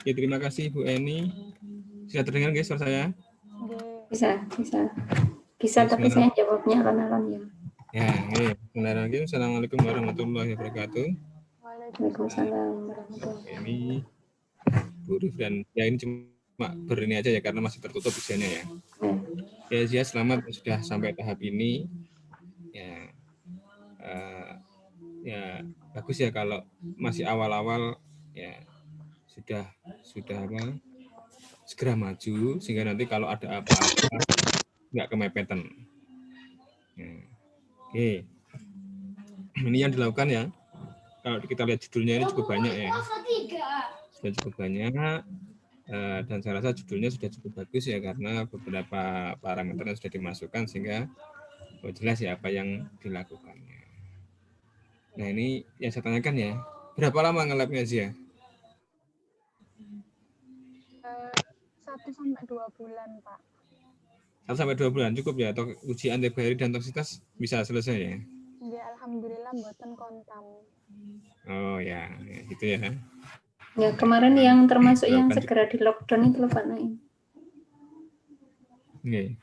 Oke, terima kasih Bu Eni. Bisa terdengar guys suara saya? Bisa, tapi saya jawabnya alon-alon ya. Ya, oke. Assalamualaikum warahmatullahi wabarakatuh. Waalaikumsalam warahmatullahi wabarakatuh. Ini Bu Rif dan ya ini cuma berini aja ya karena masih tertutup usianya ya. Ya, selamat sudah sampai tahap ini. Ya, ya bagus ya kalau masih awal-awal ya sudah apa segera maju sehingga nanti kalau ada apa-apa nggak kemepetan. Ya. Oke, ini yang dilakukan ya. Kalau kita lihat judulnya ini cukup banyak ya, sudah cukup banyak dan saya rasa judulnya sudah cukup bagus ya karena beberapa parameter yang sudah dimasukkan sehingga jelas ya apa yang dilakukannya. Nah ini yang saya tanyakan ya, berapa lama nge-labnya Zia? 1-2 bulan Pak. 1-2 bulan cukup ya, atau uji antibiotik dan toksitas bisa selesai ya? Ya alhamdulillah mboten kontam. Oh ya, gitu ya. Ya kemarin yang termasuk yang segera di lockdown itu loh Pak Naim.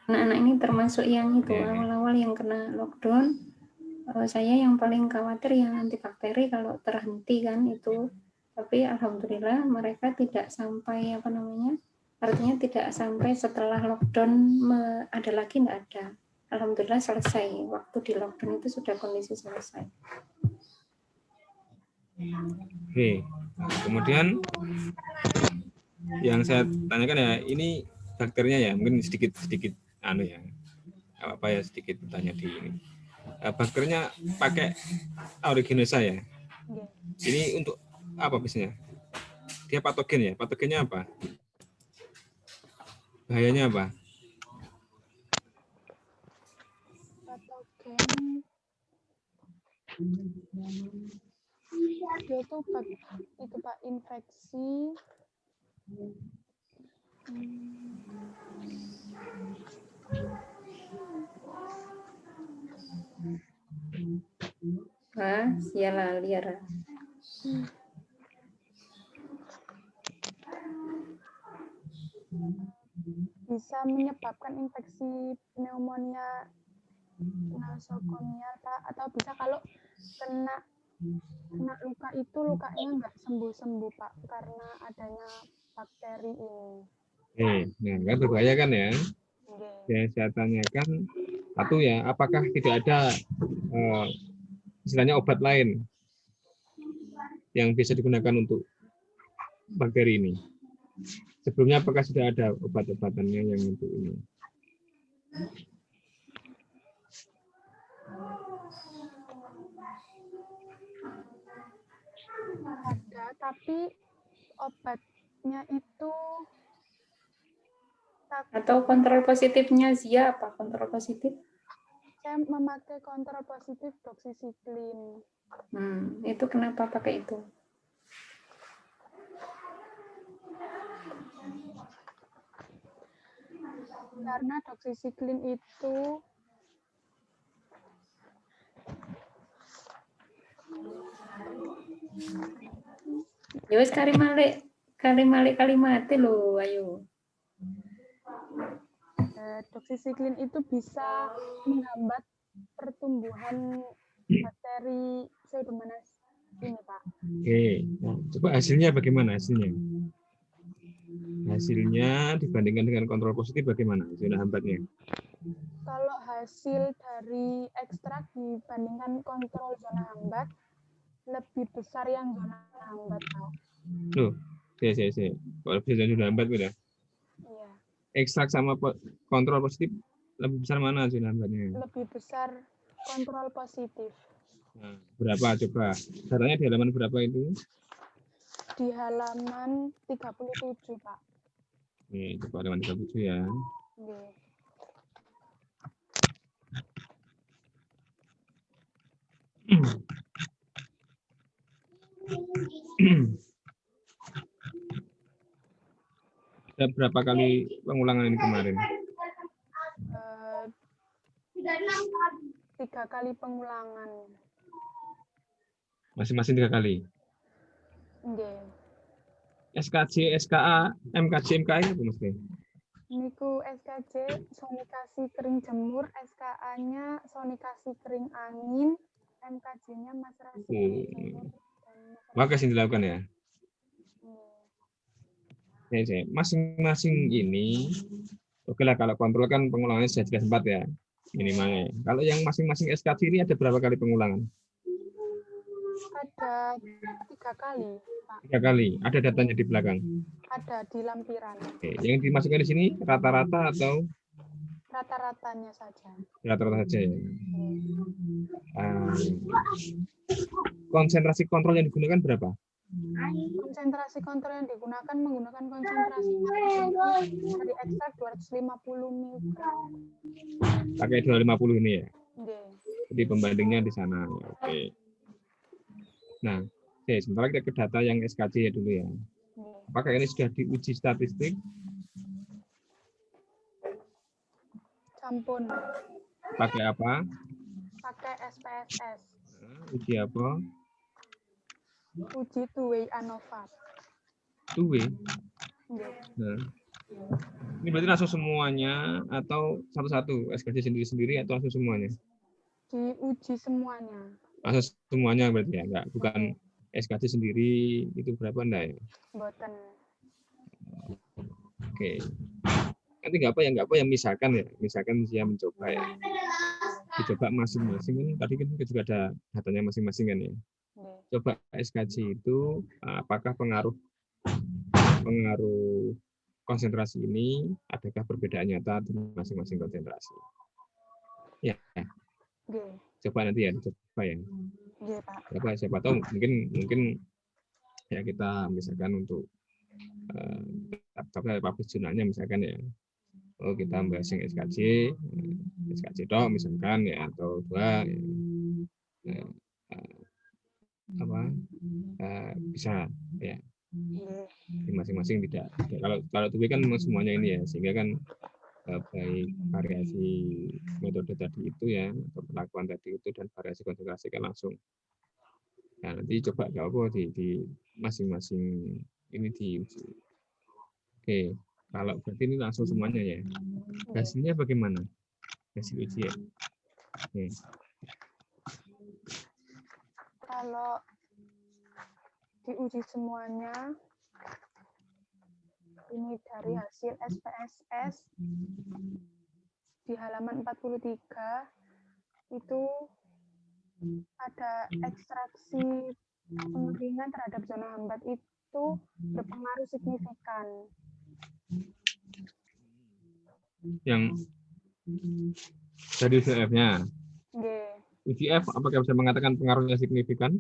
Anak-anak ini termasuk yang itu awal-awal yang kena lockdown. Saya yang paling khawatir yang antibakteri kalau terhenti kan itu. Tapi alhamdulillah mereka tidak sampai artinya tidak sampai setelah lockdown ada lagi, enggak ada. Alhamdulillah selesai. Waktu di lockdown itu sudah kondisi selesai. Oke, kemudian yang saya tanyakan ya, ini bakterinya ya, mungkin sedikit apa ya sedikit bertanya di ini. Bakterinya pakai aeruginosa ya. Ini untuk apa biasanya? Dia patogen ya? Patogennya apa? Bahayanya apa? Patogen dia itu Pak infeksi Sialah liar. Bisa menyebabkan infeksi pneumonia nosokomial Pak, atau bisa kalau kena luka itu lukanya nggak sembuh-sembuh Pak karena adanya bakteri ini. Nah kan berbahaya kan ya? Yang saya tanyakan satu ya, apakah tidak ada istilahnya obat lain yang bisa digunakan untuk bakteri ini? Sebelumnya apakah sudah ada obat-obatannya yang untuk ini? Ada, tapi obatnya itu atau kontrol positifnya Zia apa kontrol positif? Saya memakai kontrol positif doxycycline. Itu kenapa pakai itu? Karena doxycycline itu ya wis kalimat lo ayo. Doxycycline itu bisa menghambat pertumbuhan bakteri Pseudomonas ini, Pak. Oke, nah, coba hasilnya bagaimana hasilnya? Hasilnya dibandingkan dengan kontrol positif bagaimana zona hambatnya? Kalau hasil dari ekstrak dibandingkan kontrol zona hambat, lebih besar yang zona hambat, Pak. Loh, saya. Kalau bisa zona hambat beda. Iya. Ekstrak sama kontrol positif lebih besar mana zona hambatnya? Lebih besar kontrol positif. Nah, berapa coba? Caranya di halaman berapa itu? Di halaman 37, Pak. Nih, coba halaman 37 ya. Ada berapa kali pengulangan ini kemarin? 3 kali pengulangan. Masing-masing 3 kali? Nggih. SKJ, SKA, MKJ, MKI apa Mas? Niku SKJ sonikasi kering jemur, SKA-nya sonikasi kering angin, MKJ-nya maserasi kering jemur. Maka sih dilakukan ya. Masing-masing ini, oke lah kalau kontrol kan pengulangannya sudah jelas 4 ya minimalnya. Kalau yang masing-masing SKJ ini ada berapa kali pengulangan? Ada 3 kali, Pak. 3 kali. Ada datanya di belakang. Ada di lampiran. Oke. Yang dimasukkan di sini rata-rata atau Rata-ratanya saja. Rata-rata saja ya. Konsentrasi kontrol yang digunakan berapa? Konsentrasi kontrol yang digunakan menggunakan konsentrasi dari ekstrak 250 mg. Pakai 250 ini ya. Okay. Jadi pembandingnya di sana. Oke. Nah, oke, sementara kita ke data yang SKJ ya dulu ya. Apakah ini sudah diuji statistik? Sampun. Pakai apa? Pakai SPSS. Uji apa? Uji two-way ANOVA. Two-way? Okay. Nah. Ini berarti langsung semuanya atau satu-satu SKJ sendiri-sendiri atau langsung semuanya? Diuji semuanya. Langsung semuanya berarti ya, enggak, bukan SKJ sendiri itu berapa enggak ya? Boten. Oke. Nanti enggak apa yang misalkan dia mencoba ya. Dicoba masing-masing kan tadi kan juga ada datanya masing-masing kan ya. Coba SKJ itu apakah pengaruh konsentrasi ini adakah perbedaan nyata di masing-masing konsentrasi? Ya. Coba nanti ya, coba ya. Siapa tahu mungkin ya kita misalkan untuk publish jurnalnya misalkan ya. Oh, kita bahas yang SKJ dong misalkan ya atau 2 bisa ya. Masing-masing tidak. Kalau tuh kan semuanya ini ya, sehingga kan baik variasi metode tadi itu ya atau perlakuan tadi itu dan variasi konsentrasi kan langsung. Nah, nanti coba di masing-masing ini diuji. Oke, kalau berarti ini langsung semuanya ya. Hasilnya bagaimana? Hasil uji ya. Oke. Kalau diuji semuanya, ini dari hasil SPSS di halaman 43 itu ada ekstraksi pengeringan terhadap zona hambat itu berpengaruh signifikan. Yang dari UCF-nya. UCF apakah bisa mengatakan pengaruhnya signifikan?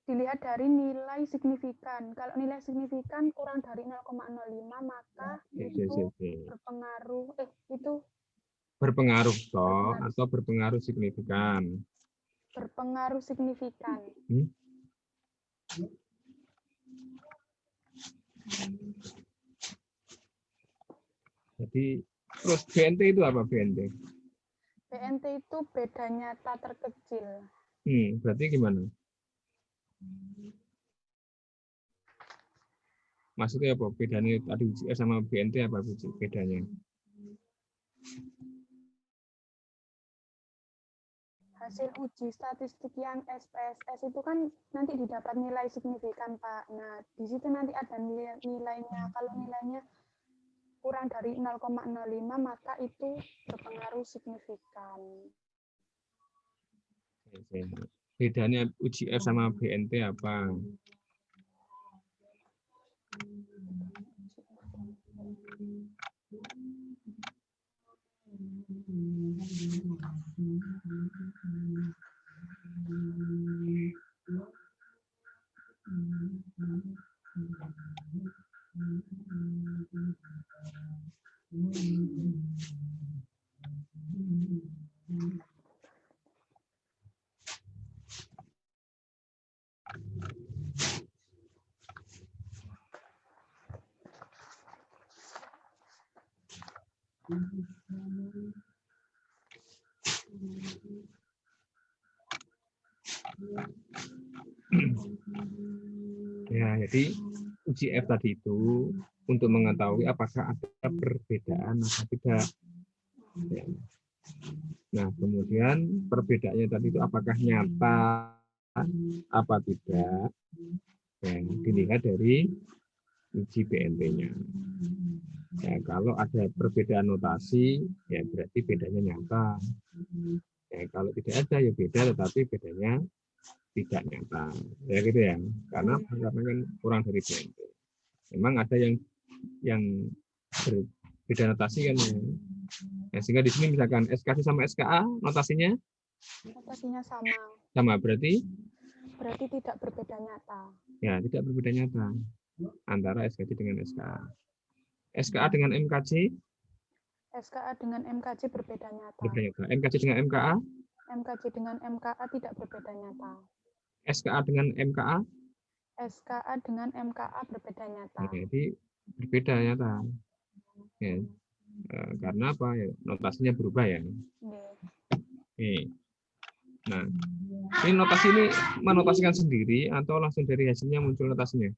Dilihat dari nilai signifikan. Kalau nilai signifikan kurang dari 0,05 maka itu berpengaruh berpengaruh atau berpengaruh signifikan. Berpengaruh signifikan. Jadi terus BNT itu apa BNT? BNT itu beda nyata terkecil. Berarti gimana? Maksudnya apa? Bedanya tadi UCS sama BNT apa bedanya? Hasil uji statistik yang SPSS itu kan nanti didapat nilai signifikan, Pak. Nah, di situ nanti ada nilainya. Kalau nilainya kurang dari 0,05 maka itu berpengaruh signifikan. Bedanya UCF sama BNT apa? Ya, jadi uji F tadi itu untuk mengetahui apakah ada perbedaan atau tidak. Ya. Nah, kemudian perbedaannya tadi itu apakah nyata apa tidak, ya, dilihat dari uji BNT-nya. Ya, kalau ada perbedaan notasi, ya berarti bedanya nyata. Ya, kalau tidak ada, ya beda, tetapi bedanya tidak nyata. Ya gitu ya, karena kan kurang dari BNT. Memang ada yang berbeda notasi kan. Ya, sehingga di sini misalkan SKC sama SKA notasinya sama, berarti tidak berbeda nyata. Ya, tidak berbeda nyata antara SKC dengan SKA. SKA dengan MKC? SKA dengan MKC berbeda nyata. MKC dengan MKA? MKC dengan MKA tidak berbeda nyata. SKA dengan MKA? SKA dengan MKA berbeda nyata. Nah, jadi berbeda nyata. Ya. Karena apa? Ya, notasinya berubah ya. Oke. Nah, ini notasi ini menotasikan sendiri atau langsung dari hasilnya muncul notasinya?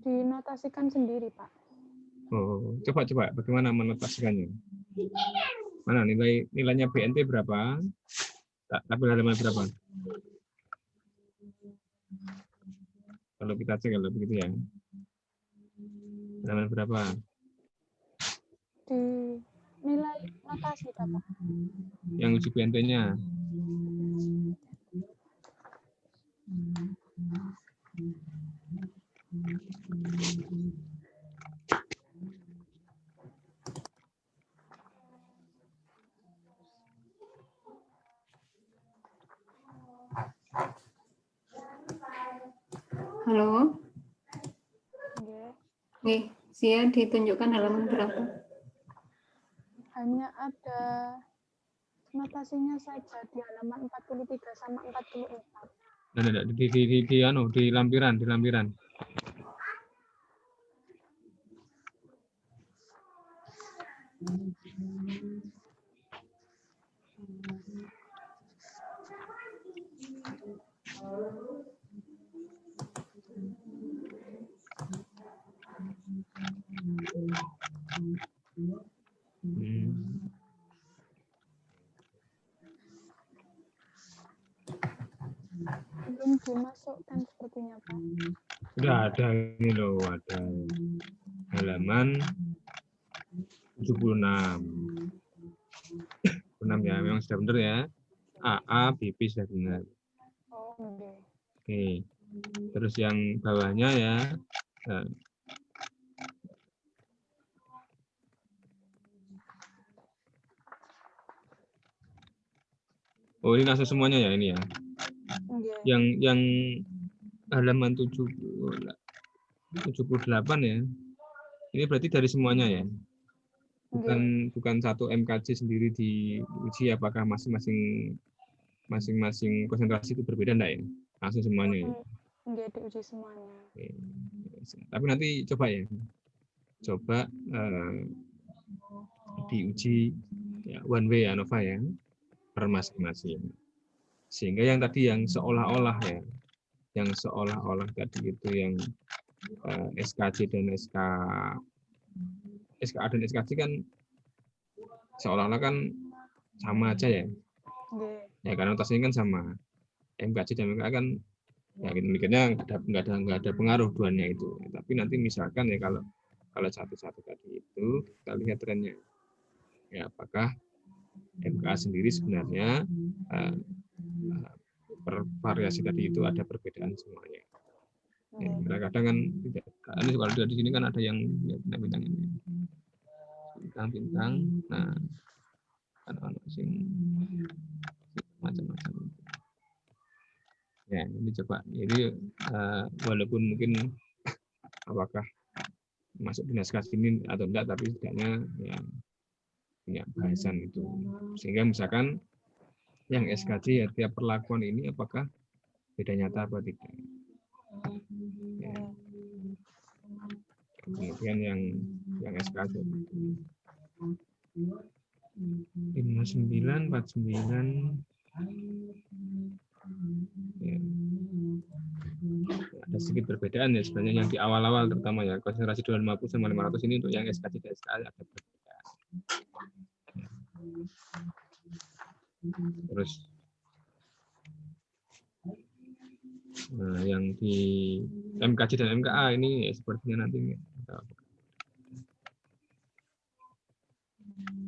Dinotasikan sendiri, Pak. Oh, coba bagaimana menotasikannya? Mana nilainya BNT berapa? Tabel halaman berapa? Kalau kita cek kalau begitu ya. Halaman berapa? Di nilai notasi, Bapak. Yang uji BNT-nya. Halo. Nih, Sia ditunjukkan halaman berapa? Hanya ada notasinya saja di halaman 43 sama 44. Nah, di lampiran. Belum dimasukkan sepertinya, Pak. Sudah ada ini loh, ada halaman 76. 76 ya, memang sudah benar ya. AA, BP sudah benar. Oh, okay. Oke. Terus yang bawahnya ya. Nah. Oh, ini langsung semuanya ya ini ya. Okay. Yang halaman 78 ya. Ini berarti dari semuanya ya. Bukan satu MKC sendiri diuji apakah masing-masing konsentrasi itu berbeda enggak ya? Langsung semuanya ya. Enggak diuji semuanya. Oke. Tapi nanti coba ya. Coba diuji ya, one way ya Nova ya. Per masing-masing. Sehingga yang tadi yang seolah-olah ya. Yang seolah-olah tadi itu yang SKC dan SKA dan SKC kan seolah-olah kan sama aja ya. Ya karena notasinya kan sama. MKC dan MKA kan ya mikirnya nggak ada pengaruh duanya itu. Tapi nanti misalkan ya kalau satu-satu tadi itu kita lihat trennya. Ya apakah MKA sendiri sebenarnya per variasi tadi itu ada perbedaan semuanya. Ya, kadang-kadang kan tidak. Ini kalau di sini kan ada yang bintang-bintang ini. Bintang-bintang. Nah, anak-anak sing macam-macam. Ya, ini coba. Jadi walaupun mungkin apakah masuk di naskah ini atau enggak, tapi setidaknya ya punya bahasan itu. Sehingga misalkan yang SKC ya tiap perlakuan ini apakah beda nyata apa tidak. Ya. Kemudian yang SKC 59, 49 ya. sedikit perbedaan ya sebenarnya yang di awal-awal terutama ya konsentrasi 250 sama 500 ini untuk yang SKC dan SKA ada perbedaan. Terus yang di MKC dan MKA ini ya, sepertinya nanti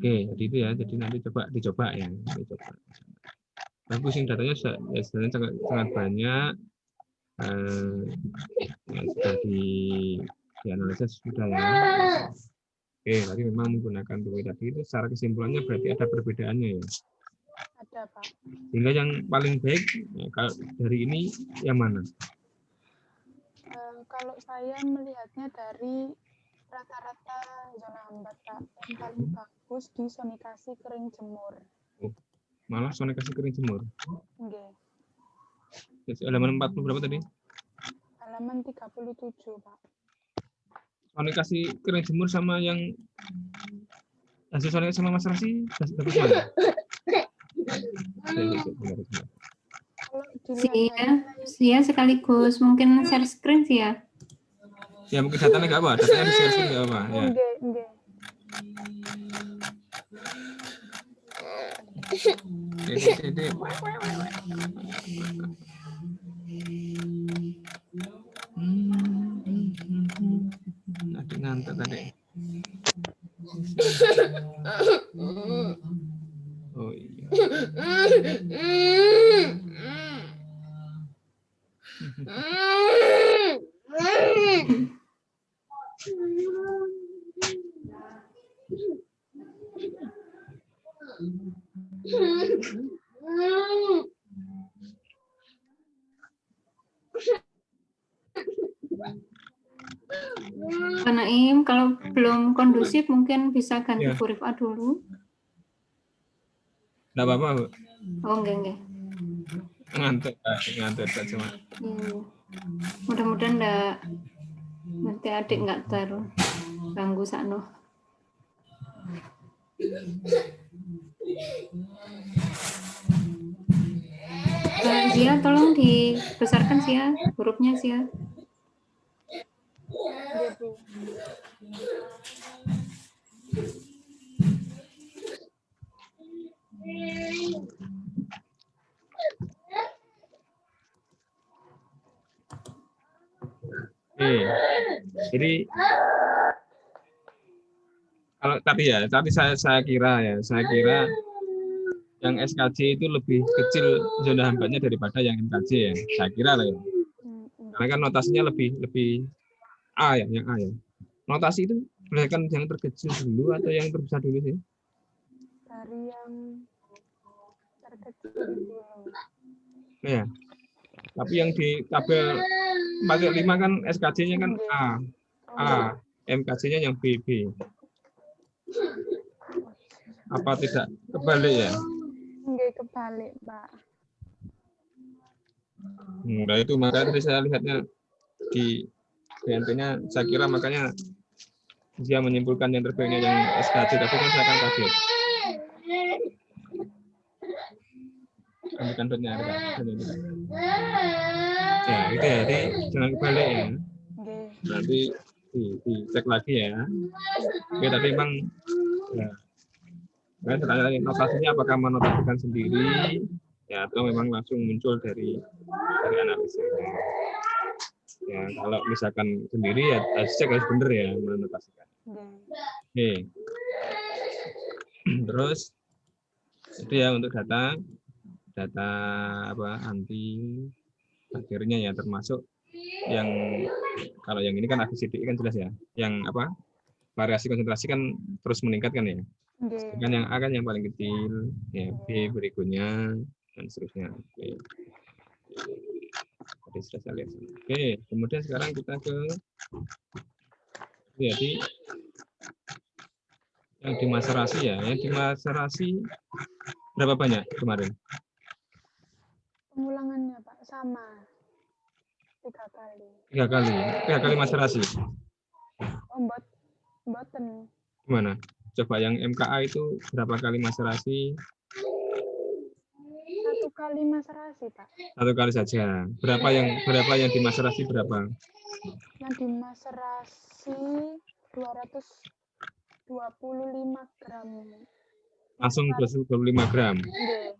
oke, jadi itu ya, jadi nanti dicoba ya, bagus ini datanya ya, sebenarnya sangat banyak yang sudah dianalisis sudah ya. Oke, tadi memang menggunakan TW tadi itu secara kesimpulannya berarti ada perbedaannya ya. Ada, Pak. Sehingga yang paling baik ya, kalau dari ini yang mana? Kalau saya melihatnya dari rata-rata zona hambat, Pak, yang paling bagus di sonikasi kering jemur. Oh, malah sonikasi kering jemur. Nggih. Halaman 40 berapa tadi? Halaman 37, Pak. Sonikasi kering jemur sama yang hasil sonikasi sama Mas Rasi bagus mana? Sia sekaligus mungkin share screen sih ya. Ya mungkin datanya nggak apa, datanya di share screen nggak apa. Ya. Nggih. Adik ngantuk tadi. Oh iya. Pak Naim, kalau belum kondusif mungkin bisa ganti Ya. huruf A dulu. Nggak apa-apa, Bu. Oh, enggak. Ngantuk cuma. Mudah-mudahan enggak nanti adik enggak terganggu sakno. Zia, tolong dibesarkan Zia, hurufnya Zia. Jadi kalau tadi saya kira yang SKJ itu lebih kecil zona hambatnya daripada yang MKJ ya. Saya kira lah ya. Karena kan notasinya lebih A ya, yang A ya. Notasi itu berdasarkan yang terkecil dulu atau yang terbesar dulu sih? Dari yang terkecil dulu. Ya. Tapi yang di tabel 45 kan SKJ-nya kan A, MKJ-nya yang B. Apa tidak kebalik ya? Enggak kebalik, Pak. Nah itu makanya tadi saya lihatnya di BNP-nya, saya kira makanya dia menyimpulkan yang terbaiknya yang SKJ, tapi kan saya kan kaget. Ambilkan dotnya ada. Ya itu ya, jadi jangan kebalik ya. Nanti dicek lagi ya. Oke, tapi memang ya, saya tanya lagi notasinya apakah menotasikan sendiri ya atau memang langsung muncul dari analisis. Ya kalau misalkan sendiri ya harus cek harus benar ya menotasikan. Oke. Terus itu ya untuk data apa anti bakterinya ya, termasuk yang kalau yang ini kan ABCDE kan jelas ya, yang apa variasi konsentrasi kan terus meningkat kan ya. Sedangkan yang A kan yang paling kecil, ya B berikutnya dan seterusnya. Oke. Tadi sudah saya lihat. Oke, kemudian sekarang kita ke jadi yang dimaserasi ya, yang dimaserasi berapa banyak kemarin? Pengulangannya Pak sama 3 kali. 3 kali, 3 kali maserasi. Oh, mboten. Gimana? Coba yang MKA itu berapa kali maserasi? 1 kali maserasi, Pak. 1 kali saja. Berapa yang dimaserasi berapa? Yang dimaserasi 225 gram. Langsung 25 gram. Nggih.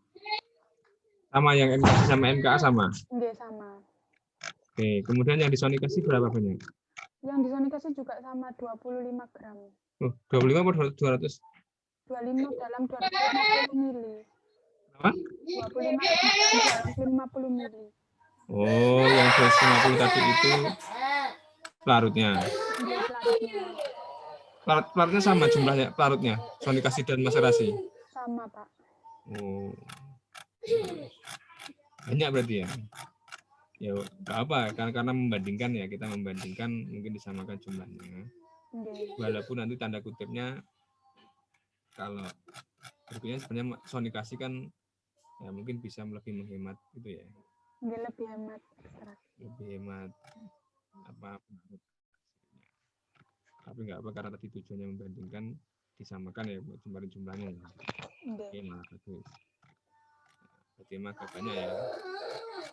Sama yang MKC sama MKA sama? Nggih, sama. Oke, kemudian yang disonikasi berapa banyak? Yang disonikasi juga sama 25 gram. 25 atau 200? 25 dalam 250 mili. Apa? 25 dalam 250 mili. Oh, yang 250 tadi itu pelarutnya. Nggih, pelarutnya. Pelarutnya sama jumlahnya, pelarutnya, sonikasi dan maserasi. Sama, Pak. Oh. Banyak berarti ya? Ya, nggak apa, karena membandingkan ya, kita membandingkan mungkin disamakan jumlahnya. Nggih. Walaupun nanti tanda kutipnya kalau berikutnya sebenarnya sonikasi kan ya mungkin bisa lebih menghemat gitu ya. Nggih, lebih hemat. Lebih hemat apa? Tapi nggak apa, karena tadi tujuannya membandingkan, disamakan ya buat jumlahnya ya. Nggih. Oke, malah bagus. Berarti emang agak banyak ya.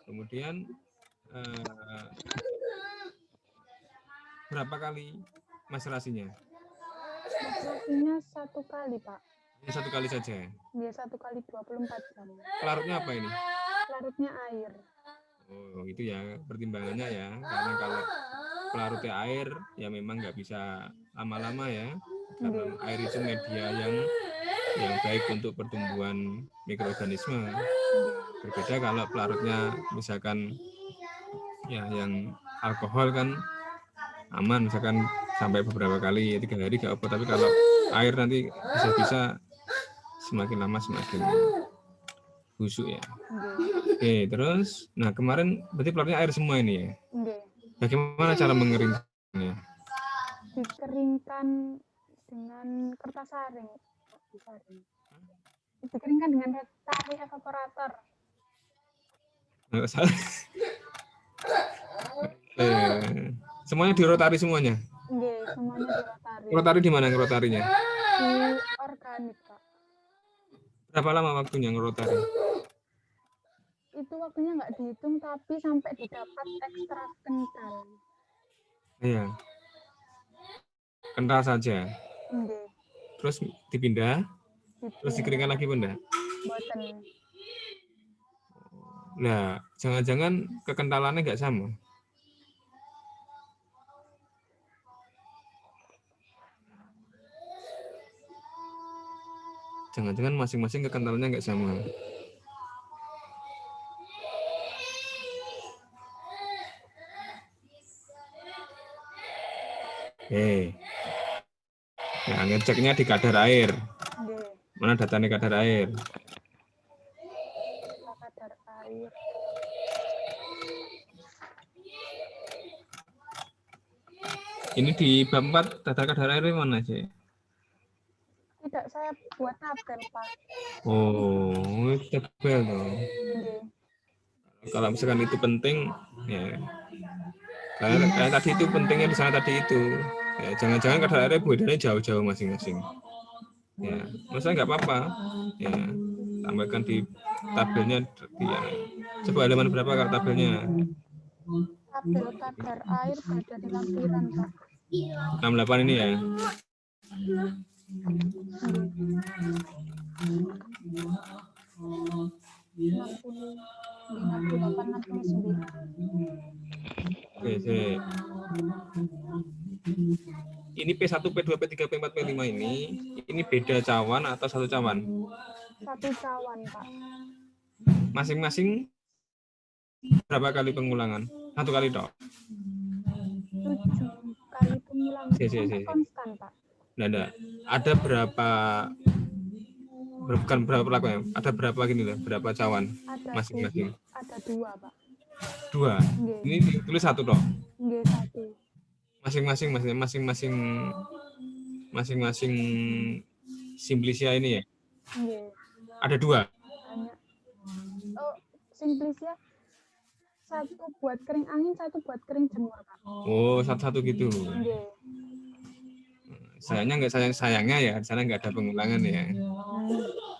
Kemudian berapa kali maserasinya? Maserasinya 1 kali, Pak. Ini 1 kali saja. Nggih, 1 kali 24 jam. Pelarutnya apa ini? Pelarutnya air. Oh, itu ya pertimbangannya ya. Karena kalau pelarutnya air, ya memang nggak bisa lama-lama ya. Karena air itu media yang baik untuk pertumbuhan mikroorganisme. Berbeda kalau pelarutnya misalkan ya yang alkohol kan aman, misalkan sampai beberapa kali, 3 hari nggak apa. Tapi kalau air nanti bisa semakin lama semakin busuk ya. Oke, terus, nah kemarin berarti pelarutnya air semua ini ya? Nggih. Bagaimana cara mengeringkannya? Dikeringkan dengan kertas saring. Dikeringkan dengan tari evaporator. Nggak salah. Semuanya dirotari semuanya? Nggih, semuanya dirotari. Rotari di mana ngerotarinya? Di organik, Pak. Berapa lama waktunya ngerotari? Itu waktunya nggak dihitung, tapi sampai didapat ekstrak kental. Iya. Kental saja. Nggih. Terus dipindah, terus dikeringkan lagi benda. Boten. Nah, jangan-jangan kekentalannya nggak sama? Jangan-jangan masing-masing kekentalannya nggak sama. Nah, ngeceknya di kadar air. Mana datanya kadar air? Kadar air. Ini di bab 4 kadar air mana sih? Tidak, saya buat tabel, Pak. Oh, tabel dong. Nggih. Kalau misalkan itu penting, ya. Kayak tadi itu pentingnya di sana tadi itu. Ya, jangan-jangan kadar airnya bedanya jauh-jauh masing-masing. Ya, maksudnya nggak apa-apa. Ya, tambahkan di tabelnya. Ya. Coba halaman berapa kalau tabelnya? Tabel kadar air pada di lampiran, Pak. 68 ini ya. Oke, ini P1, P2, P3, P4, P5 ini beda cawan atau satu cawan? Satu cawan, Pak. Masing-masing berapa kali pengulangan? 1 kali toh? 7 kali pengulangan. Konstan, Pak. Nah, ada berapa, bukan berapa pelakunya, ada berapa gini lah, berapa cawan masing-masing? Ada 2, Pak. 2. Nggih. Ini ditulis 1 toh? Nggih, 1. Masing-masing Simplicia ini ya? Nggih. Ada 2. Hanya Simplicia 1 buat kering angin, 1 buat kering jemur, Pak. Oh, satu-satu gitu. Nggih. Sayangnya ya, di sana nggak ada pengulangan ya.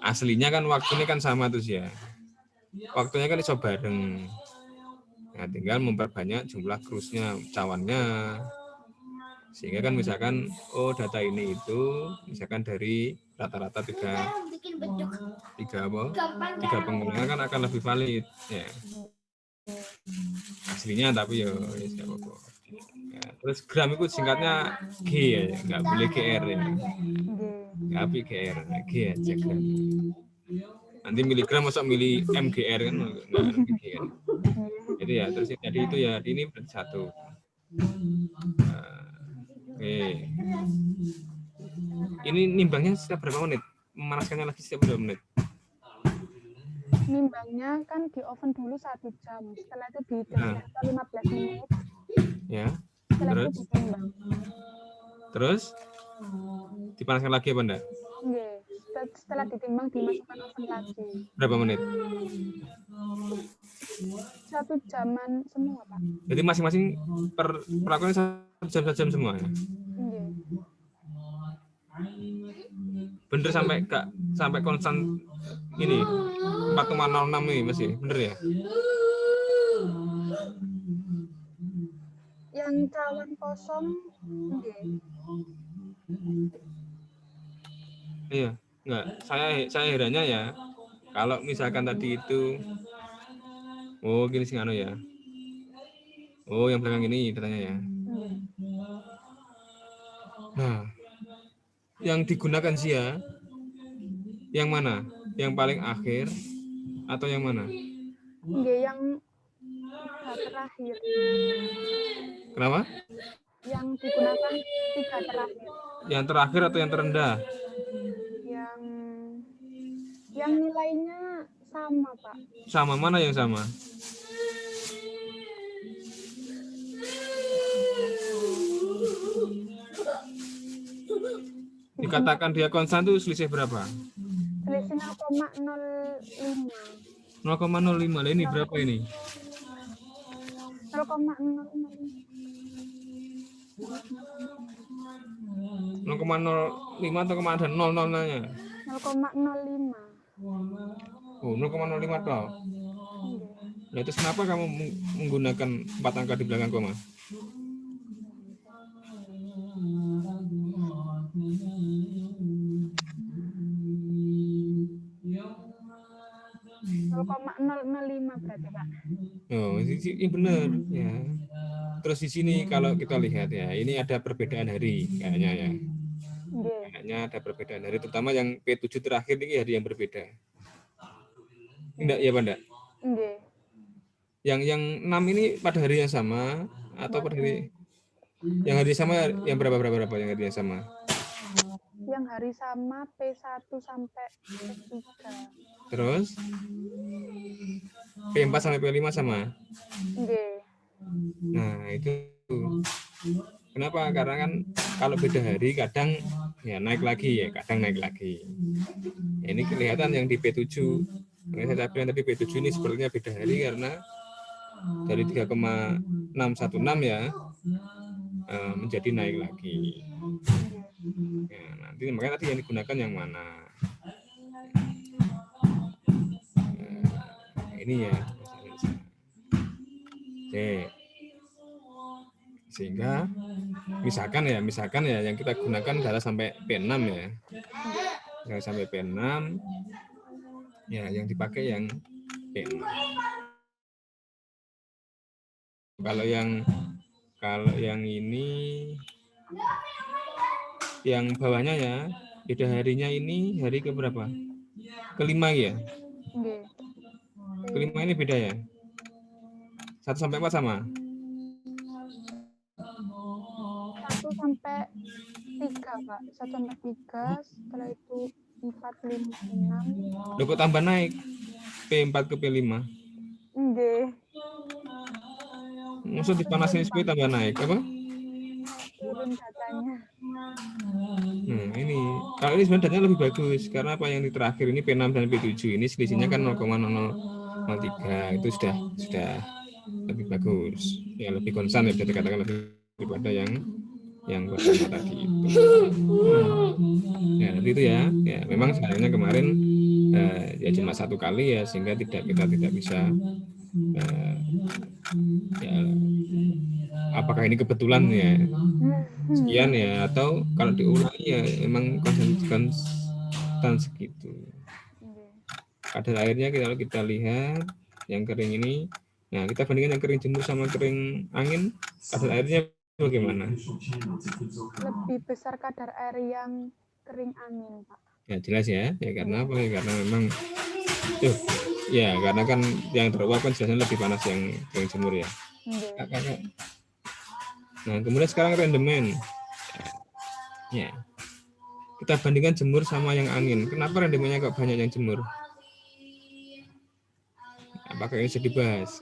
Aslinya kan waktunya kan sama tuh ya. waktunya kan iso bareng. Nah, tinggal memperbanyak jumlah krusnya, cawannya. Sehingga kan misalkan data ini itu misalkan dari rata-rata tiga pengulangan kan akan lebih valid ya. Aslinya tapi ya apa-apa. Ya, terus gram itu singkatnya G ya, nggak boleh GR ya. Tapi GR, G aja gram. Nanti miligram masuk mili MGR kan nggak GR. Jadi ya terus jadi itu ya ini berarti 1. Oke. Ini nimbangnya setiap berapa menit? Memanaskannya lagi setiap berapa menit? Nimbangnya kan di oven dulu 1 jam. Setelah itu di temperatur 15 menit. Ya. Setelah itu ditimbang. Terus dipanaskan lagi apa enggak? Nggih. Setelah ditimbang dimasukkan oven lagi. Berapa menit? 1 jaman semua, Pak. Jadi masing-masing perlakuannya 1 jam semua ya? Nggih. Bener sampai konstan ini 4,06 ini masih bener ya? Yang cawan kosong nggih. Iya, enggak. Saya herannya ya kalau misalkan tadi itu gini sih anu ya. Yang belakang ini datanya ya. Nah, yang digunakan sih ya, yang mana? Yang paling akhir atau yang mana? Nggih, yang 3 terakhir. Kenapa? Yang digunakan 3 terakhir. Yang terakhir atau yang terendah? Yang nilainya sama, Pak. Sama, mana yang sama? Dikatakan dia konstan itu selisih berapa? Selisih 0,05. 0,05. Ini berapa ini? 0,05 atau ada 0,0-nya? 0,05. 0,05 toh. Nah, terus kenapa kamu menggunakan 4 angka di belakang koma? berarti, Pak. Ini benar ya. Terus di sini kalau kita lihat ya, ini ada perbedaan hari kayaknya ya. Kayaknya ada perbedaan hari, terutama yang P7 terakhir ini hari yang berbeda. Enggak ya, Pak? Enggak? Nggih. Yang 6 ini pada hari yang sama atau pada hari yang hari sama yang berapa yang hari yang sama? Yang hari sama P1 sampai P3. Terus P4 sampai P5 sama? Nggih. Nah, itu kenapa? Karena kan kalau beda hari kadang ya naik lagi ya, kadang naik lagi. Ya, ini kelihatan yang di P7. Saya bilang tadi P7 ini sepertinya beda hari karena dari 3,616 ya menjadi naik lagi. Ya, nanti makanya tadi yang digunakan yang mana? Ini ya. Oke. Sehingga misalkan ya yang kita gunakan adalah sampai P6 ya. Yang sampai P6 ya yang dipakai yang P6. Kalau yang ini yang bawahnya ya, beda harinya ini hari ke berapa? Kelima ya? Nggih. Kelima ini beda ya? 1 sampai 4 sama? 1 sampai 3, Pak. 1 sampai 3, setelah itu 4, 5, 6. Loh, kok tambah naik? P4 ke P5? Nggih. Maksud dipanasin supaya tambah naik apa? Turun datanya. Ini kalau ini sebenarnya datanya lebih bagus karena apa yang di terakhir ini P6 dan P7 ini selisihnya kan 0,003 itu sudah lebih bagus ya, lebih konstan ya, bisa dikatakan lebih daripada yang pertama tadi itu. Ya itu ya memang sebenarnya kemarin ya cuma satu kali ya, sehingga kita tidak bisa ya, apakah ini kebetulan ya sekian ya, atau kalau diulangi ya emang konstan segitu. Kadar airnya kalau kita lihat yang kering ini, nah kita bandingkan yang kering jemur sama kering angin, kadar airnya bagaimana? Lebih besar kadar air yang kering angin, Pak. Ya jelas ya, karena apa ya, karena memang ya karena kan yang teruap kan jelasnya lebih panas yang kering jemur ya. Nah kemudian sekarang rendemen, ya kita bandingkan jemur sama yang angin. Kenapa rendemennya kok banyak yang jemur? Apakah ini bisa dibahas?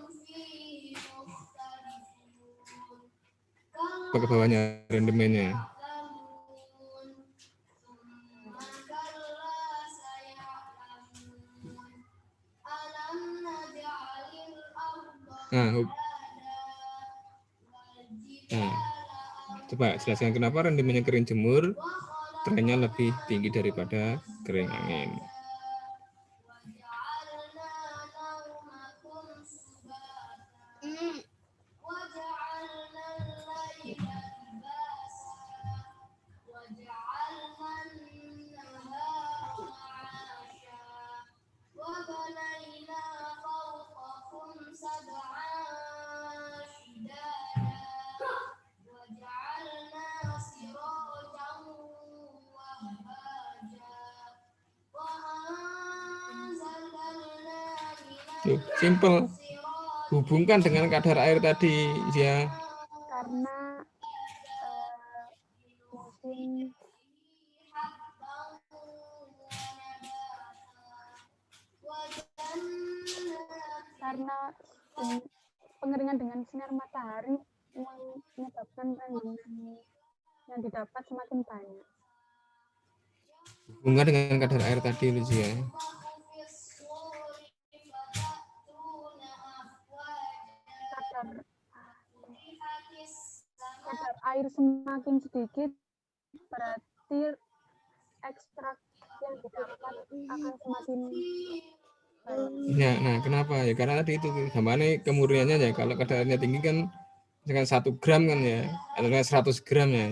Ke bawahnya rendemennya. Nah, coba jelaskan kenapa rendemennya kering jemur trennya lebih tinggi daripada kering angin. Simple, hubungkan dengan kadar air tadi ya. Karena musim pengeringan dengan sinar matahari menyebabkan rendemen yang didapat semakin banyak. Hubungkan dengan kadar air tadi Lucia. Kadar air semakin sedikit, berarti ekstrak yang didapat akan semakin banyak. Nah, kenapa ya? Karena tadi itu gambarnya kemurniannya ya. Kalau kadarnya tinggi kan dengan 1 gram kan ya, atau 100 gram ya,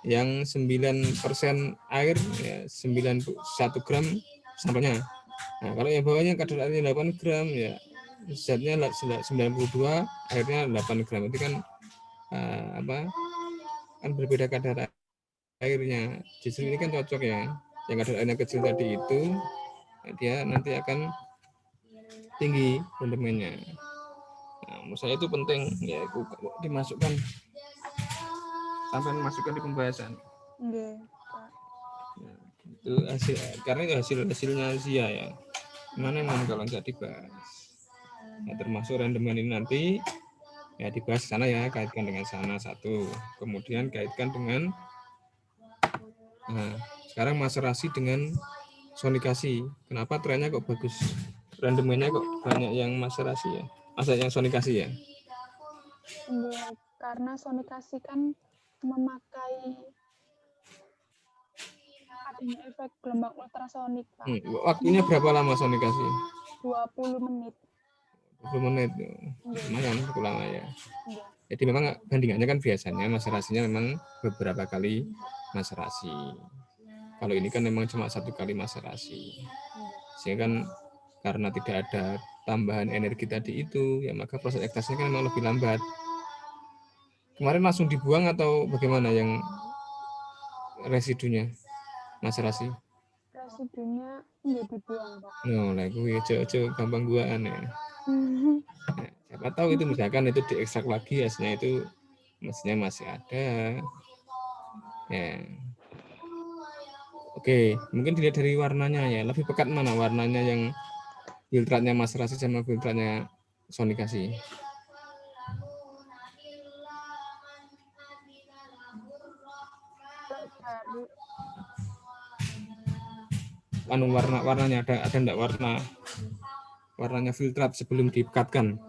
yang 9% air ya 1 gram sampelnya. Nah, kalau yang bawahnya kadar airnya 8 gram ya, zatnya 92, airnya 8 gram. Itu kan kan berbeda kadar airnya. Justru ini kan cocok ya. Yang kadar airnya kecil tadi itu dia nanti akan tinggi rendemennya. Nah, menurut saya itu penting ya, itu dimasukkan sampai masukkan di pembahasan. Itu hasil, karena itu hasilnya Zia ya. Mana yang kalau nggak dibahas. Nah, termasuk rendemen ini nanti ya dibahas sana ya, kaitkan dengan sana satu. Kemudian kaitkan dengan sekarang maserasi dengan sonikasi. Kenapa trennya kok bagus? Rendemennya kok banyak yang maserasi ya? Masa yang sonikasi ya? Karena sonikasi kan memakai adanya efek gelombang ultrasonik, Pak. Waktunya berapa lama sonikasi? 20 menit. 20 menit. Lumayan cukup lama ya. Jadi memang bandingannya kan biasanya maserasinya memang beberapa kali maserasi. Kalau ini kan memang cuma 1 kali maserasi. Sehingga kan karena tidak ada tambahan energi tadi itu, ya maka proses ekstasinya kan memang lebih lambat. Kemarin langsung dibuang atau bagaimana yang residunya maserasi? Residunya nggak dibuang, Pak. No, lah gue coba gampang buaan ya. Nah, siapa tahu itu misalkan itu diekstrak lagi hasilnya itu mestinya masih ada. Ya. Oke, mungkin dilihat dari warnanya ya. Lebih pekat mana warnanya yang filtratnya maserasi sama filtratnya sonikasi? Warnanya ada enggak warnanya filtrat sebelum dipekatkan?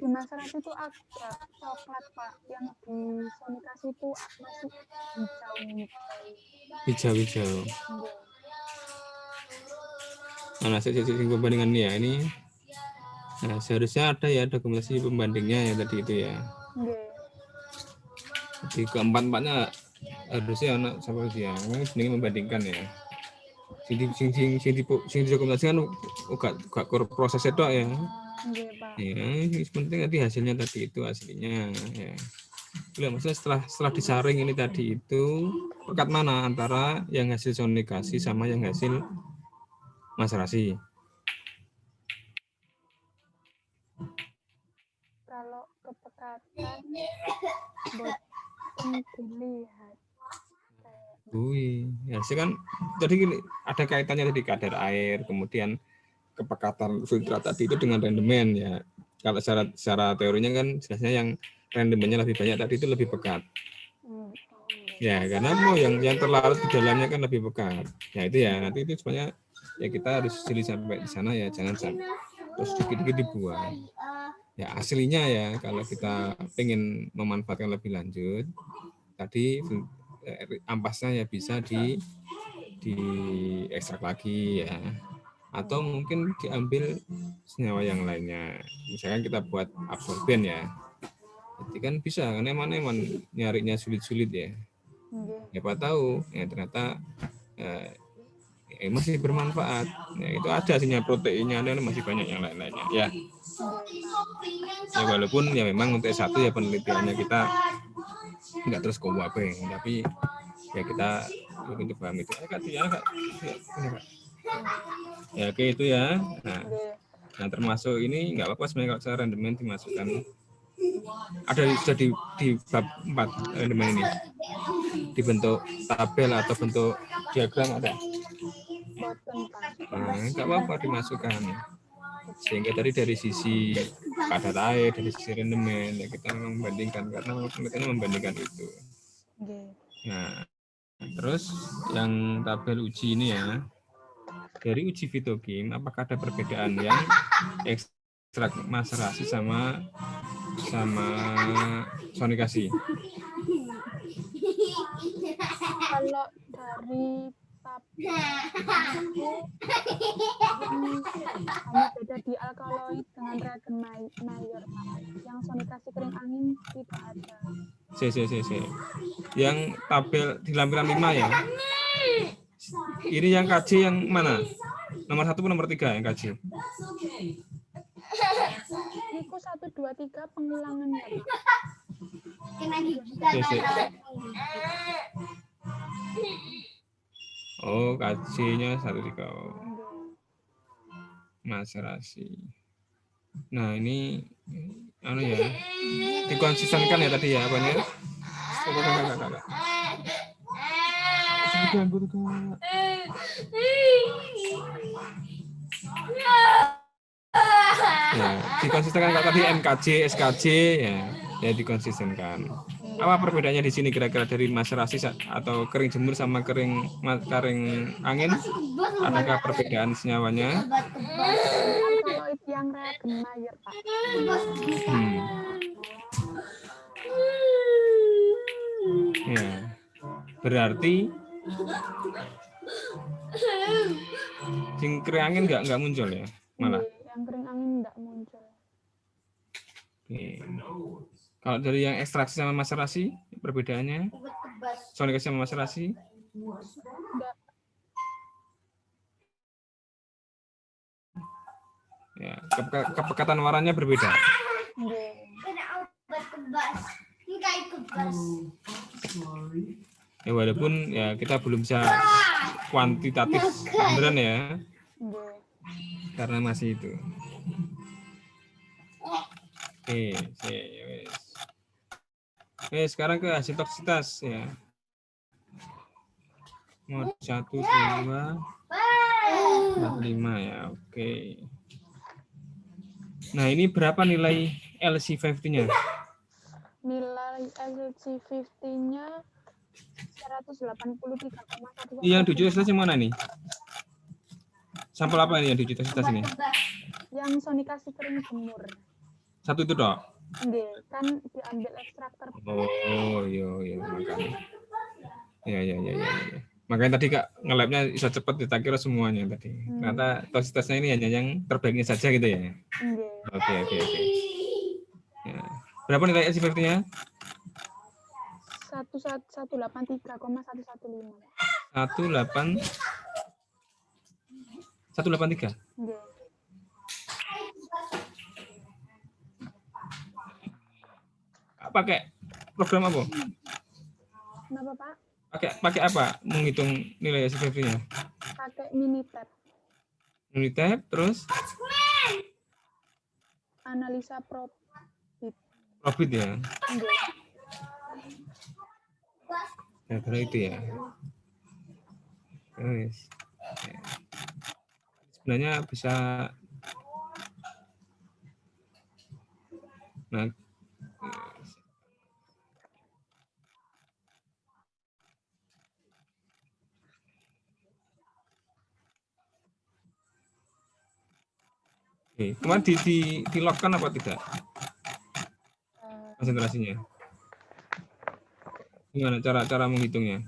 di masyarakat itu agak coklat Pak, yang di sonikasi itu masih Hijau-hijau. Nggih. Nah, sisi pembandingan ya ini. Nah, seharusnya ada ya dokumentasi pembandingnya ya tadi itu ya. Nggih. Di keempat-empatnya harusnya anak sampai dia ini membandingkan ya. Sing dokumentasikan gak proses itu ya. Nggih, Pak. Ya, yang penting nanti hasilnya tadi itu aslinya ya. Maksudnya setelah disaring ini tadi itu pekat mana antara yang hasil sonikasi sama yang hasil maserasi. Kalau kepekatan boten dilihat. Ya sih kan tadi gini, ada kaitannya tadi kadar air, kemudian kepekatan filtrat tadi itu dengan rendemen ya. Kalau secara teorinya kan jelasnya yang rendemennya lebih banyak tadi itu lebih pekat. Ya karena mau yang terlarut di dalamnya kan lebih pekat. Ya itu ya nanti itu sebenarnya ya kita harus jeli sampai di sana ya, jangan sampai terus dikit-dikit dibuang. Ya aslinya ya kalau kita pengen memanfaatkan lebih lanjut tadi ampasnya ya bisa di ekstrak lagi ya, atau mungkin diambil senyawa yang lainnya, misalkan kita buat absorben ya, jadi kan bisa kan emang nyarinya sulit-sulit ya, siapa tahu ya ternyata masih bermanfaat ya, itu ada hasilnya proteinnya ada masih banyak yang lain-lainnya ya. Ya walaupun ya memang untuk S1 ya penelitiannya kita nggak terus ke UAB, tapi ya kita mungkin paham itu ya oke itu ya. Nah termasuk ini nggak apa-apa sebenarnya kalau saya rendemen dimasukkan, ada sudah di bab 4 rendemen ini dibentuk tabel atau bentuk diagram ada. Nah nggak apa-apa dimasukkan, sehingga tadi dari sisi kadar air, dari sisi rendemen ya kita membandingkan karena penelitiannya membandingkan itu. Nah terus yang tabel uji ini ya, dari uji fitokim apakah ada perbedaan yang ekstrak maserasi sama sonikasi? Kalau dari tabel itu hanya beda di alkaloid dengan reagen Mayer. Yang sonikasi kering angin tidak ada. Yang tabel di lampiran 5 ya. Ini yang KJ yang mana? Nomor 1 atau nomor 3 yang KJ? Niku 1, 2, 3 pengulangannya. Oh, KJ-nya 1, 3. Maserasi. Nah, ini ya. Dikonsistenkan ya tadi ya, apanya? Ya, dikonsistenkan tadi MKJ, SKJ ya dikonsistenkan. Apa perbedaannya di sini kira-kira dari maserasi atau kering jemur sama kering angin? Adakah perbedaan senyawanya? Alkaloid yang reagen Mayer, Pak. Ya, berarti kering angin nggak muncul ya, malah. Yang kering angin nggak muncul. Oke. Kalau dari yang ekstraksi sama maserasi, perbedaannya? Sonikasi sama maserasi? Enggak. Ya, kepekatan warnanya berbeda. Ya, walaupun ya kita belum bisa kuantitatif beneran ya, karena masih itu. Oke, sekarang ke hasil toksitas ya. Mod 1, 2, 5 ya, oke. Nah, ini berapa nilai LC50-nya? Nilai LC50-nya 183,1. Yang diuji toksitas yang mana nih? Sampel apa ini yang diuji toksitas ini? Yang sonikasi kering jemur. Satu itu toh. Nggih, kan diambil ekstraktor. Oh, iya makanya. Ya. Makanya tadi Kak nge-lab-nya bisa cepat, kita kira semuanya tadi. Ternyata tesnya ini hanya yang terbaiknya saja gitu ya. Nggih. Oke. Ya. Berapa nilai SC50-nya? 183,115. 183. Nggih. Pakai program apa? Kenapa, Pak? Pakai apa menghitung nilai SC50-nya? Pakai Minitab. Minitab, terus Analisa Profit ya. Nggih. Gara-gara itu ya. Terus sebenarnya bisa. Nah, oke. Kemarin di lock-kan apa tidak? Konsentrasinya. Gimana cara menghitungnya?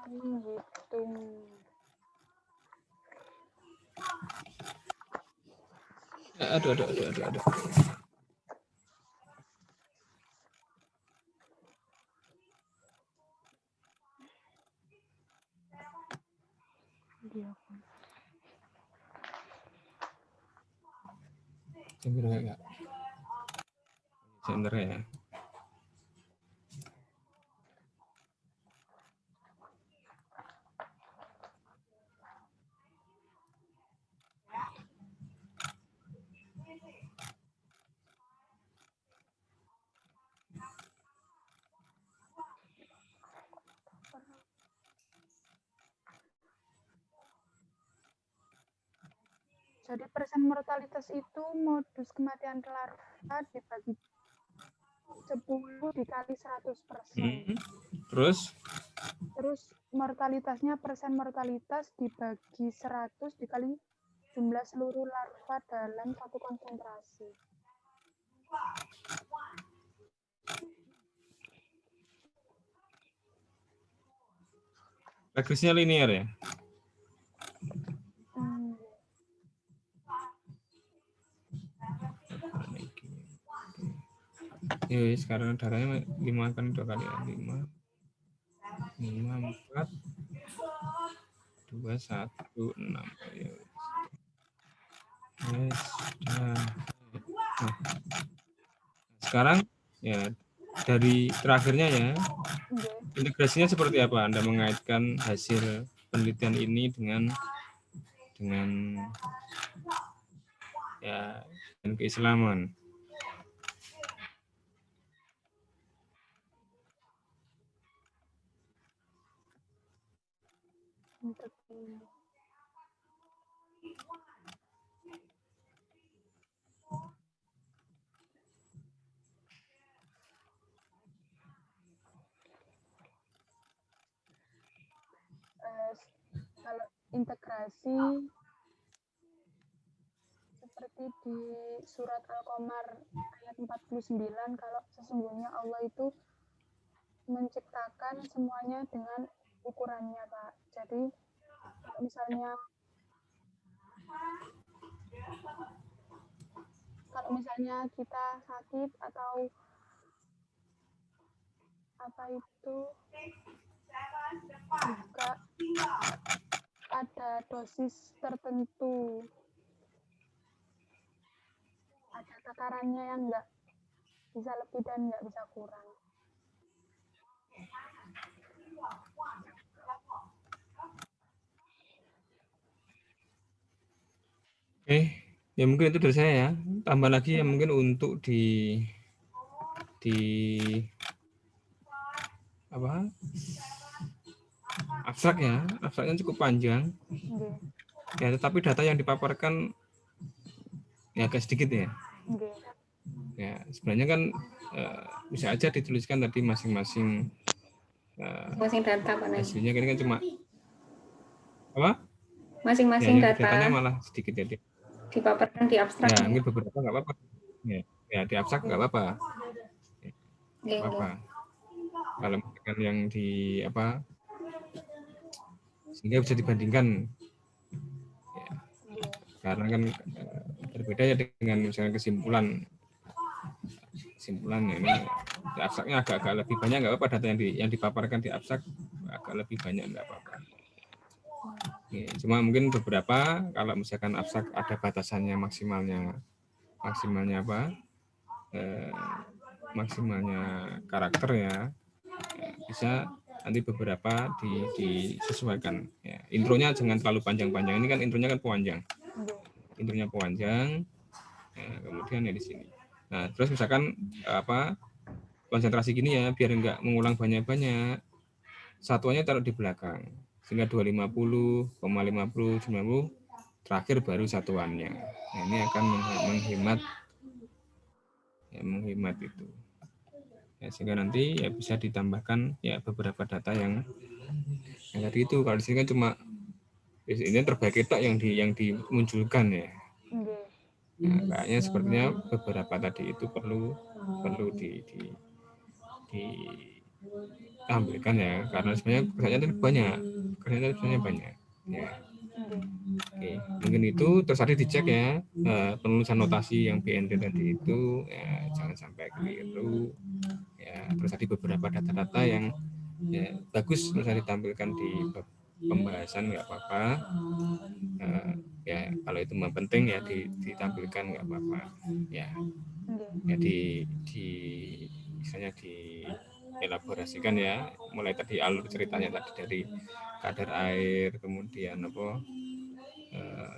Menghitung. Aduh. Sebentar ya. Jadi persen mortalitas itu modus kematian larva dibagi 10 dikali 100%. Terus mortalitasnya persen mortalitas dibagi 100 dikali jumlah seluruh larva dalam satu konsentrasi. regresinya linear ya? Ya, sekarang darahnya 5 kan 2 kali ya. 5 4 2 1 6 ya. Yes. Nah, sekarang ya dari terakhirnya ya, integrasinya seperti apa? Anda mengaitkan hasil penelitian ini dengan ya dan keislaman. Kalau integrasi seperti di surat Al-Qamar ayat 49, kalau sesungguhnya Allah itu menciptakan semuanya dengan ukurannya, Pak. Jadi kalau misalnya kita sakit atau apa itu juga ada dosis tertentu, ada takarannya yang nggak bisa lebih dan nggak bisa kurang. Oke, ya mungkin itu dari saya ya. Tambah lagi ya mungkin untuk di apa? Abstraknya cukup panjang. Ya, tetapi data yang dipaparkan ya agak sedikit ya. Ya, sebenarnya kan bisa aja dituliskan tadi masing-masing data Pak. Hasilnya kan cuma apa? Masing-masing ya, data. Datanya malah sedikit ya. dipaparkan di abstrak. Ya, mungkin beberapa nggak apa-apa. Ya, di abstrak nggak apa-apa. Nggak apa-apa. Kalau misalkan yang di apa, sehingga bisa dibandingkan. Ya, karena kan berbeda ya dengan misalnya kesimpulan ini abstraknya agak lebih banyak nggak apa-apa, data yang dipaparkan di abstrak agak lebih banyak nggak apa-apa. Cuma mungkin beberapa kalau misalkan abstrak ada batasannya maksimalnya apa maksimalnya karakter ya bisa nanti beberapa disesuaikan ya. Intronya jangan terlalu panjang-panjang, ini kan intronya kan panjang, kemudian ya di sini. Nah terus misalkan apa konsentrasi gini ya biar nggak mengulang banyak-banyak, satuannya taruh di belakang sehingga 250, 50, 90 terakhir baru satuannya. Nah, ini akan menghemat itu ya, sehingga nanti ya bisa ditambahkan ya beberapa data yang tadi itu. Kalau di sini kan cuma ini terbaik itu yang dimunculkan ya. Nah, kayaknya sepertinya beberapa tadi itu perlu ditampilkan ya, karena sebenarnya kerjanya banyak ya. Oke, mungkin itu terus tadi dicek ya penulisan notasi yang BNT tadi itu ya, jangan sampai keliru ya. Terus tadi beberapa data-data yang ya bagus bisa ditampilkan di pembahasan nggak apa-apa ya, kalau itu penting ya ditampilkan nggak apa-apa ya. Jadi misalnya dielaborasikan ya, mulai tadi alur ceritanya tadi dari kadar air, kemudian apa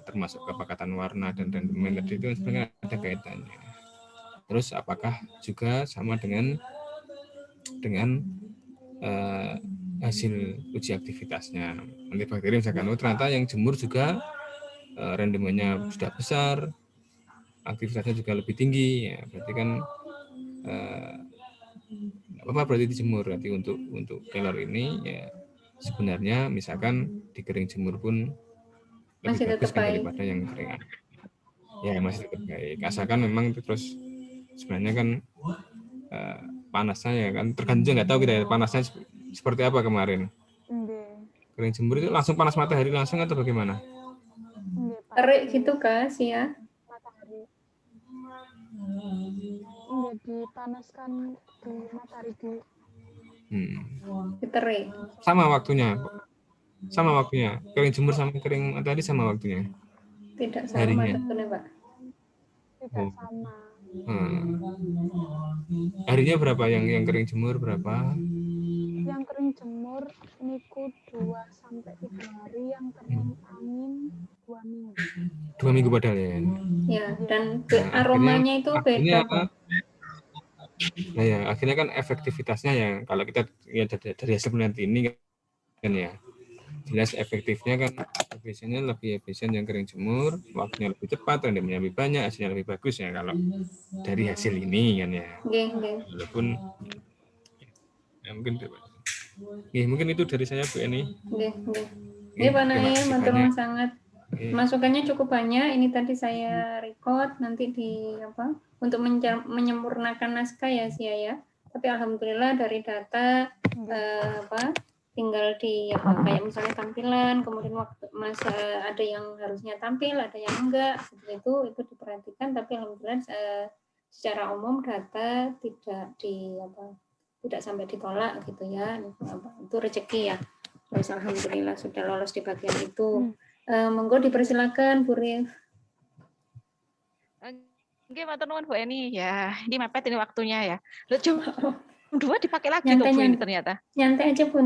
termasuk kepekatan warna dan rendemen tadi itu sebenarnya ada kaitannya. Terus apakah juga sama dengan hasil uji aktivitasnya. Nanti bakteri misalkan ternyata yang jemur juga rendemennya sudah besar, aktivitasnya juga lebih tinggi ya, berarti kan apa berarti dijemur. Berarti untuk kelor ini ya sebenarnya misalkan di kering jemur pun lebih masih bagus kan baik daripada yang kering. Ya masih tetap baik. Asalkan memang terus sebenarnya kan panasnya ya kan tergantung, nggak tahu kita ya panasnya seperti apa kemarin. Kering jemur itu langsung panas matahari langsung atau bagaimana? Terik gitu kah sih ya? Matahari. Dipanaskan di matahari di terik. Sama waktunya. Kering jemur sama kering matahari sama waktunya. Tidak sama harinya. tentunya, Pak. Tidak sama. Harinya berapa yang kering jemur berapa? Yang kering jemur niku 2-3 hari, yang kering angin 2 minggu. 2 minggu padahal ya. Ya, dan aromanya itu beda. Nah ya, akhirnya kan efektivitasnya ya kalau kita lihat dari hasil penelitian ini kan ya, jelas efektifnya kan biasanya lebih efisien yang kering jemur, waktunya lebih cepat, rendemennya lebih banyak, hasilnya lebih bagus ya kalau dari hasil ini kan ya. Walaupun ya mungkin itu dari saya Bu Eni. Ini Pak Nail, matur sangat. Masukannya cukup banyak. Ini tadi saya record nanti di apa untuk menyempurnakan naskah ya Sia ya. Tapi alhamdulillah dari data tinggal di kayak misalnya tampilan, kemudian waktu masa ada yang harusnya tampil, ada yang enggak, seperti itu diperhatikan. Tapi alhamdulillah secara umum data tidak sampai ditolak gitu ya. Itu rezeki ya. Terus alhamdulillah sudah lolos di bagian itu. Monggo dipersilakan Bu Rif. Oke, matur nuwun Bu Eni ya. Ini mepet ini waktunya ya. Loh, jam 2 dipakai lagi kok Bu Eni ternyata. Nyantai aja Bu.